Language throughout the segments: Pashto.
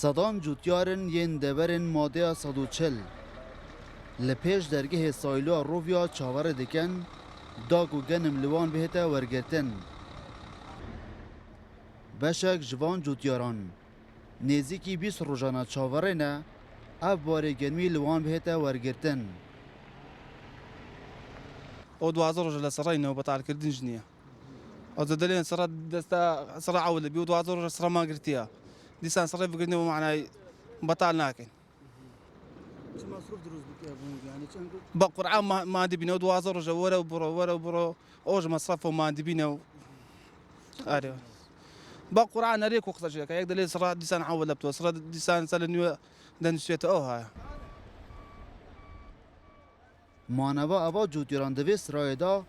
سدان جوتیارن ین دورن ماده 140 لپیش درگه سایلو روویا چاور دکن داگو گنم لوان بهتا ورگرتن بشک جوان جوتیاران نزیکی 20 روزانه چاوره نه اف باره گرمی لوان بهتا ورگرتن او 12 رجل سرينا بطال كردين جنيه او زدلين سر دستا سر عول بيو 12 رجل سر ما قرتيها لسان سر فقرني ومعناي بطال ناكن مصروف دروز بك يا ابو يعني بقرعان ما دبينا 12 رجل ولا برو اوج مصرف وما دبينا اريو بقرعان ريك وقت جاك يقدر دليل سر لسان عول لبتو سر لسان سلني دنسيت اوها مانوا اوا جوتیران دوی سرای دا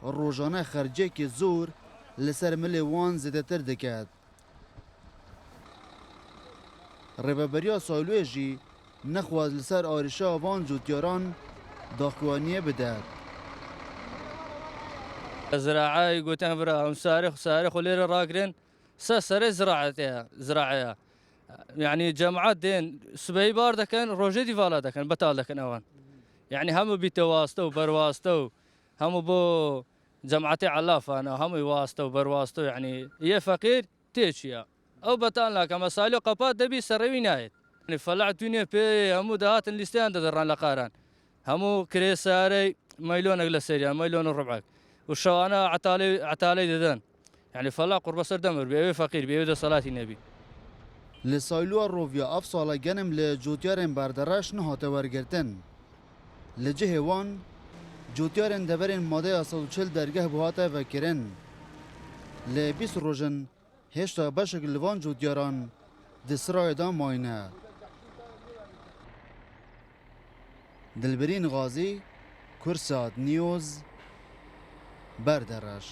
روزانه خرجه که زور لسر مل وان زده تر دکد. رببریا سالوی جی نخواز لسر آرشا وان جوتیران داخوانیه بدهد. زراعي قوتين برا صارخ وليرة راقرين سر زراعية يعني جامعات دين سبي بار دكن روجي دي فالا دكن بتال دكن اوان يعني هم بيتواسطو برواستو هم بو جامعتي علافة انا هم يواسطو برواستو يعني هي فقير تيشيا او بتال لك اما سالو قبات دبي سروي نايت يعني فلعت دنيا بي هم دهات الليستان دران لقاران هم كريساري ميلون اغلى سيريا ميلون الربعك والشوانا عتالي ددان يعني فلا قرب سر دمر بيوي فقير بيوي صلاة النبي لسایلو روویا اف سالا گنم لجوتیارن بردرش نهاته ورگرتن. لجه وان جوتیارن دورن ماده 140 درگه بهاته وکرن. لبیس روژن هشتا بشک لوان جوتیاران دسرای دا ماینه. دلبرین غازی کرسات نیوز بردرش